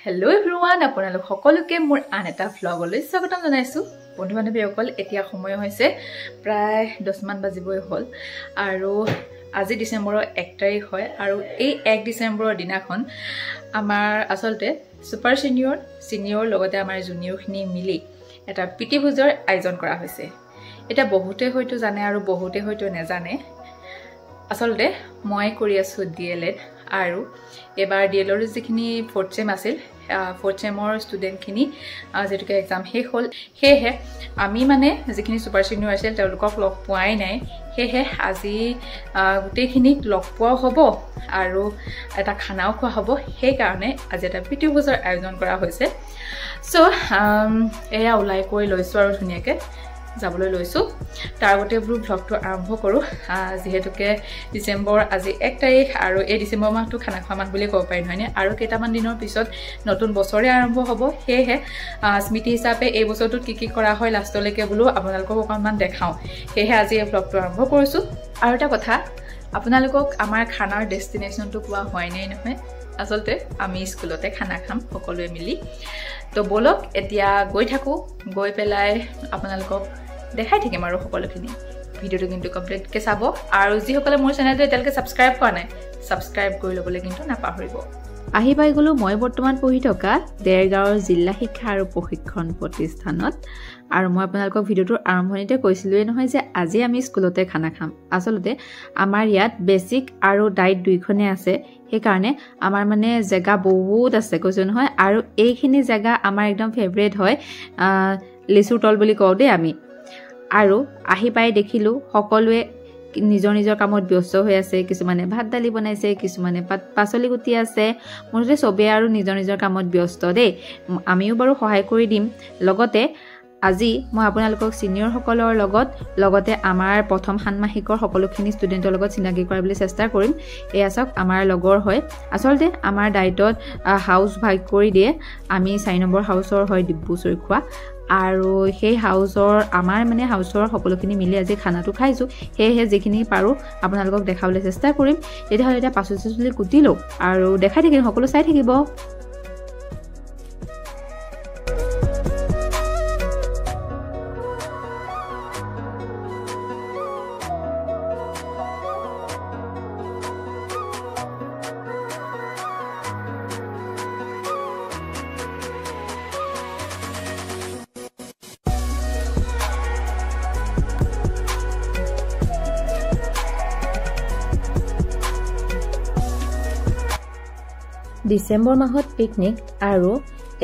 Hello everyone, আপোনালোক সকলোকে মোৰ আন এটা ভ্লগলৈ স্বাগতম জনাইছো। বন্ধু-বান্ধৱীসকল, এতিয়া সময় হৈছে প্ৰায় 10 মান বাজিবই হ'ল আৰু আজি ডিসেম্বৰৰ 1 তাৰিখ হয় আৰু এই 1 ডিসেম্বৰৰ দিনাখন আমাৰ আসলতে সুপাৰ সিনিয়ৰ লগতে আমাৰ জুনিয়ৰখিনি মিলি এটা পিটি ভোজৰ আয়োজন কৰা হৈছে। এটা বহুতে হয়তো জানে আৰু বহুতে হয়তো নেজানে। আসলতে মই কৰি আছো ডিএলএড আৰু এবাৰ ডিএলএডৰ যিখিনি 4th চেম আছিল 4th চেমৰ ষ্টুডেণ্টখিনি যেটুকে এক্সাম শেষ হ'ল সেয়েহে আমি মানে যিখিনি সুপাৰ সিনিয়ৰ আছিল তেওঁলোকক লগ পোৱাই নাই। সেয়েহে আজি গোটেইখিনিক লগ পোৱা হ'ব আৰু এটা খানাও খোৱা হ'ব। সেইকাৰণে আজি এটা পিটি ভোজৰ আয়োজন কৰা হৈছে। সো এয়া ওলাই কৰি লৈছো আৰু ধুনীয়াকৈ যাবলৈ লৈছো। তাৰ আগতে ব্লগটো আৰম্ভ কৰো যেহেতুকে ডিসেম্বৰ আজি 1 তাৰিখ আৰু এই ডিসেম্বৰ মাহটো খানা খোৱা মাহ বুলি ক'ব পাৰি নহয়নে। আৰু কেইটামান দিনৰ পিছত নতুন বছৰে আৰম্ভ হ'ব। সেয়েহে স্মৃতি হিচাপে এই বছৰটোত কি কৰা হয় লাষ্টলৈকে বোলো আপোনালোকক অকণমান দেখাওঁ। সেয়েহে আজি এই ব্লগটো আৰম্ভ কৰিছো। আৰু এটা কথা, আপোনালোকক আমাৰ খানাৰ ডেষ্টিনেশ্যনটো কোৱা হোৱাই নাই নহয়। আসলতে আমি স্কুলতে খানা খাম সকলোৱে মিলি। তো বলক এতিয়া গৈ থাকো, গৈ পেলাই আপোনালোকক দেখাই থাকিম আৰু সকলোখিনি। ভিডিঅ'টো কিন্তু কমপ্লিটকৈ চাব আৰু যিসকলে মোৰ চেনেলটো এতিয়ালৈকে ছাবস্ক্ৰাইব কৰা নাই ছাবস্ক্ৰাইব কৰি ল'বলৈ কিন্তু নাপাহৰিব। আহি পাই গ'লো মই বৰ্তমান পঢ়ি থকা দেৰগাঁৱৰ জিলা শিক্ষা আৰু প্ৰশিক্ষণ প্ৰতিষ্ঠানত। আৰু মই আপোনালোকক ভিডিঅ'টোৰ আৰম্ভণিতে কৈছিলোঁৱেই নহয় যে আজি আমি স্কুলতে খানা খাম। আচলতে আমাৰ ইয়াত বেচিক আৰু ডাইট দুইখনে আছে। সেইকাৰণে আমাৰ মানে জেগা বহুত আছে কৈছোঁ নহয়। আৰু এইখিনি জেগা আমাৰ একদম ফেভৰেট হয়, লিচুৰ তল বুলি কওঁ দেই আমি। আৰু আহি পাই দেখিলোঁ সকলোৱে নিজৰ নিজৰ কামত ব্যস্ত হৈ আছে। কিছুমানে ভাত দালি বনাইছে, কিছুমানে পাচলি কুটি আছে। মুঠতে চবেই আৰু নিজৰ নিজৰ কামত ব্যস্ত দেই। আমিও বাৰু সহায় কৰি দিম। লগতে আজি মই আপোনালোকক ছিনিয়ৰসকলৰ লগতে আমাৰ প্ৰথম ষান্মাসিকৰ সকলোখিনি ষ্টুডেণ্টৰ লগত চিনাকি কৰাবলৈ চেষ্টা কৰিম। এয়া চাওক আমাৰ লগৰ হয়। আচলতে আমাৰ দায়িত্বত হাউচ ভাগ কৰি দিয়ে। আমি 4 নম্বৰ হাউচৰ হয় ডিব্ৰু চৈখোৱা আৰু সেই আমাৰ হাউচৰ সকলোখিনি মিলি আজি খানাটো খাইছোঁ। সেয়েহে যিখিনি পাৰোঁ আপোনালোকক দেখাবলৈ চেষ্টা কৰিম। তেতিয়াহ'লে এতিয়া পাচলি কুটি লওঁ আৰু দেখাই থাকিম, সকলো চাই থাকিব। ডিসেম্বৰ মাহত পিকনিক আৰু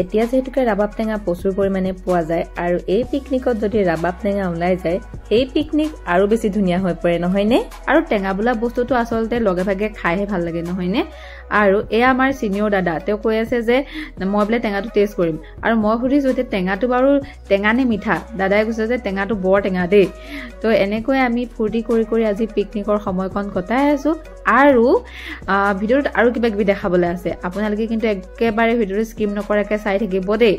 এতিয়া যেহেতুকে ৰাবাব টেঙা প্ৰচুৰ পৰিমাণে পোৱা যায় আৰু এই পিকনিকত যদি ৰাবাব টেঙা ওলাই যায় সেই পিকনিক আৰু বেছি ধুনীয়া হৈ পৰে নহয়নে। আৰু টেঙা বোলা বস্তুটো আচলতে লগে ভাগে খাইহে ভাল লাগে নহয়নে। আৰু এয়া আমাৰ ছিনিয়ৰ দাদা, তেওঁ কৈ আছে যে মই বোলে টেঙাটো টেষ্ট কৰিম। আৰু মই সুধিছোঁ যে টেঙাটো বাৰু টেঙা নে মিঠা। দাদাই কৈছে যে টেঙাটো বৰ টেঙা দেই। তো এনেকৈ আমি ফূৰ্তি কৰি আজি পিকনিকৰ সময়কণ কটাই আছোঁ। আৰু ভিডিঅ'টোত আৰু কিবা কিবি দেখাবলৈ আছে। আপোনালোকে কিন্তু একেবাৰে ভিডিঅ'টো স্কিপ নকৰাকৈ চাই থাকিব দেই।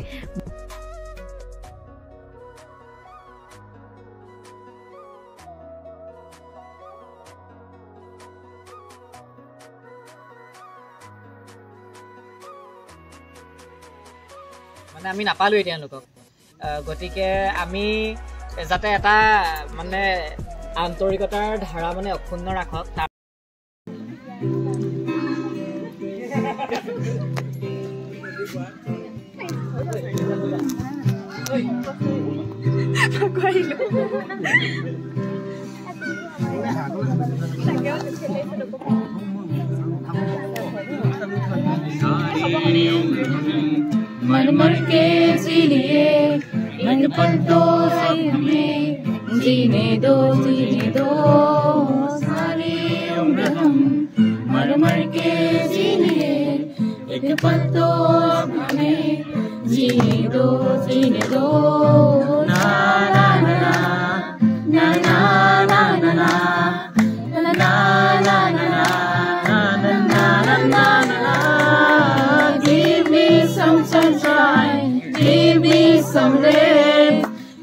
মানে আমি নাপালোঁৱেই তেওঁলোকক, গতিকে আমি যাতে এটা মানে আন্তৰিকতাৰ ধাৰা মানে অক্ষুণ্ণ ৰাখক তাৰ मर के जिए मन पलटो हमें जीने दो सारी उम्र हम मर के जिए एक पल तो हमें जीने दो ना ना ना ना ना ना ना ना ना ना ना ना। Give me some sunshine, give me some rain,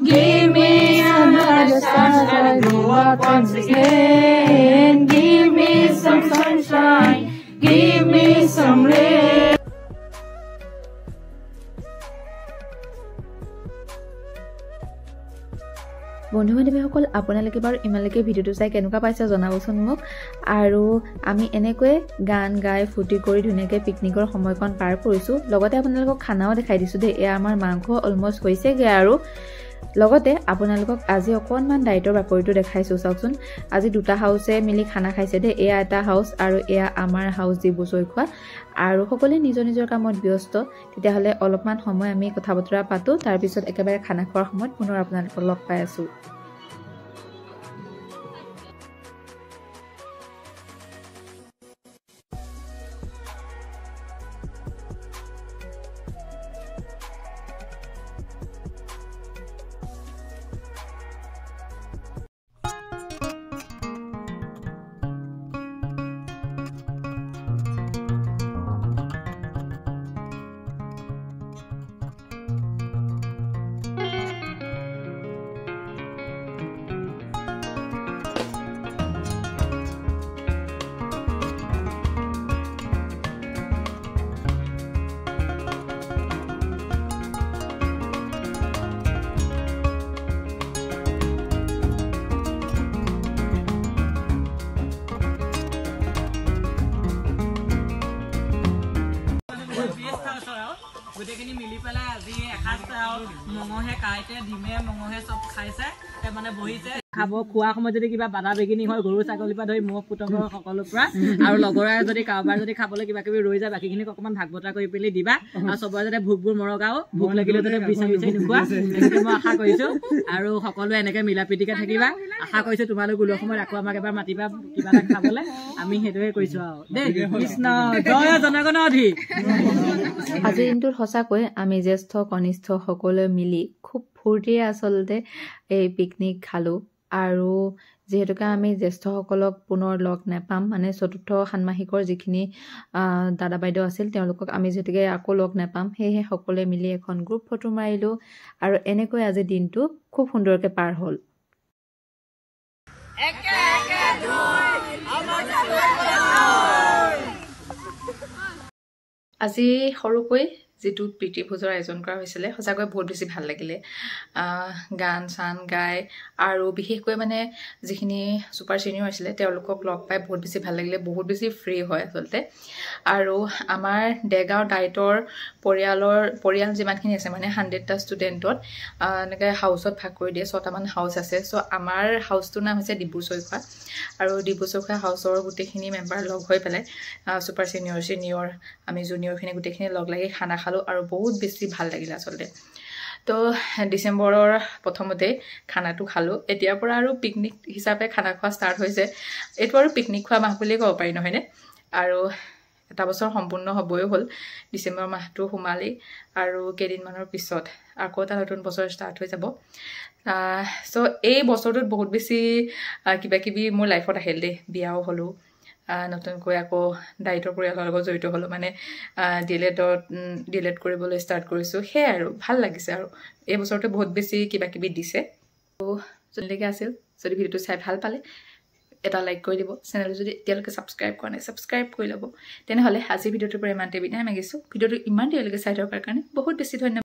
give me another sunshine, grow up once again. Give me some sunshine, give me some rain. বন্ধু-বান্ধৱীসকল আপোনালোকে বাৰু ইমানলৈকে ভিডিঅ'টো চাই কেনেকুৱা পাইছে জনাবচোন মোক আৰু আমি এনেকৈ গান গাই ফূৰ্তি কৰি ধুনীয়াকৈ পিকনিকৰ সময়কণ পাৰ কৰিছোঁ লগতে আপোনালোকক খানাও দেখাই দিছোঁ দেই এয়া আমাৰ মাংস অলমষ্ট হৈছেগৈ আৰু লগতে আপোনালোকক আজি অকণমান ডাইটৰ বাপৰিটো দেখাইছোঁ চাওকচোন আজি দুটা হাউচে মিলি খানা খাইছে দেই এয়া এটা হাউচ আৰু এয়া আমাৰ হাউচ ডিব্ৰু চৈখোৱা আৰু সকলোৱে নিজৰ নিজৰ কামত ব্যস্ত তেতিয়াহ'লে অলপমান সময় আমি কথা বতৰা পাতোঁ তাৰপিছত একেবাৰে খানা খোৱাৰ সময়ত পুনৰ আপোনালোকক লগ পাই আছোঁ গোটেইখিনি মিলি পেলাই আজি এসাঁজ মঙহে কাইতে ডিমে মঙহে চব খাইছে মানে বহিছে খাব খোৱা সময়ত যদি কিবা বাধা বেগিনি হয় গৰু ছাগলীৰ পৰা ধৰি মহ পুতংগ সকলোৰ পৰা আৰু লগৰে যদি কাৰোবাৰ যদি খাবলৈ কিবা কিবি ৰৈ যায় বাকীখিনিক অকণমান ভাগ বতৰা কৰি পেলাই দিবা আৰু চবৰে যাতে ভোকবোৰ মৰগাও ভোক লাগিলে যাতে বিচাৰি বিচাৰি নোপোৱা এনেকৈ মই আশা কৰিছোঁ আৰু সকলোৱে এনেকৈ মিলা প্ৰীতিকে থাকিবা আশা কৰিছোঁ তোমালোক ওলোৱা সময়ত আকৌ আমাক এবাৰ মাতিবা কিবা এটা খাবলৈ আমি সেইটোৱে কৰিছোঁ আৰু দেই কৃষ্ণ জয় জনগণ অধিক আজিৰ দিনটোত সঁচাকৈ আমি জ্যেষ্ঠ কনিষ্ঠ সকলোৱে মিলি খুব ফূৰ্তিৰে আচলতে এই পিকনিক খালোঁ আৰু যিহেতুকে আমি জ্যেষ্ঠসকলক পুনৰ লগ নাপাম মানে চতুৰ্থ ষান্মাসিকৰ যিখিনি দাদা বাইদেউ আছিল তেওঁলোকক আমি যিহেতুকে আকৌ লগ নাপাম সেয়েহে সকলোৱে মিলি এখন গ্ৰুপ ফটো মাৰিলোঁ আৰু এনেকৈ আজিৰ দিনটো খুব সুন্দৰকৈ পাৰ হ'ল আজি সৰুকৈ যিটো প্ৰীতিভোজৰ আয়োজন কৰা হৈছিলে সঁচাকৈ বহুত বেছি ভাল লাগিলে গান চান গাই আৰু বিশেষকৈ মানে যিখিনি ছুপাৰ ছিনিয়ৰ আছিলে তেওঁলোকক লগ পাই বহুত বেছি ভাল লাগিলে বহুত বেছি ফ্ৰী হয় আচলতে আৰু আমাৰ দেগাঁও ডাইটৰ পৰিয়াল যিমানখিনি আছে মানে 100টা ষ্টুডেণ্টত এনেকৈ হাউচত ভাগ কৰি দিয়ে 6টামান হাউচ আছে চ' আমাৰ হাউচটোৰ নাম হৈছে ডিব্ৰু চৈখোৱা আৰু ডিব্ৰু চৈখোৱা হাউচৰ গোটেইখিনি মেম্বাৰ লগ হৈ পেলাই ছুপাৰ ছিনিয়ৰ আমি জুনিয়ৰখিনি গোটেইখিনি লগ লাগি খানা খালোঁ আৰু বহুত বেছি ভাল লাগিলে আচলতে তো ডিচেম্বৰৰ প্ৰথমতে খানাটো খালোঁ এতিয়াৰ পৰা আৰু পিকনিক হিচাপে খানা খোৱা ষ্টাৰ্ট হৈছে এইটো আৰু পিকনিক খোৱা মাহ বুলিয়ে ক'ব পাৰি নহয়নে আৰু এটা বছৰ সম্পূৰ্ণ হ'বই হ'ল ডিচেম্বৰ মাহটো সোমালেই আৰু কেইদিনমানৰ পিছত আকৌ এটা নতুন বছৰ ষ্টাৰ্ট হৈ যাব চ' এই বছৰটোত বহুত বেছি কিবা কিবি মোৰ লাইফত আহিল দেই বিয়াও হ'লোঁ নতুনকৈ আকৌ ডাইটৰ পৰিয়ালৰ লগত জড়িত হ'লোঁ মানে ডিলেট কৰিবলৈ ষ্টাৰ্ট কৰিছোঁ সেয়াই আৰু ভাল লাগিছে আৰু এই বছৰতে বহুত বেছি কিবা কিবি দিছে তো যোনলৈকে আছিল যদি ভিডিঅ'টো চাই ভাল পালে এটা লাইক কৰি দিব চেনেলটো যদি এতিয়ালৈকে ছাবস্ক্ৰাইব কৰা নাই ছাবস্ক্ৰাইব কৰি ল'ব তেনেহ'লে আজি ভিডিঅ'টোৰ পৰা ইমানতে বিদায় মাগিছোঁ ভিডিঅ'টো ইমান দেৰিলৈকে চাই থকাৰ কাৰণে বহুত বেছি ধন্যবাদ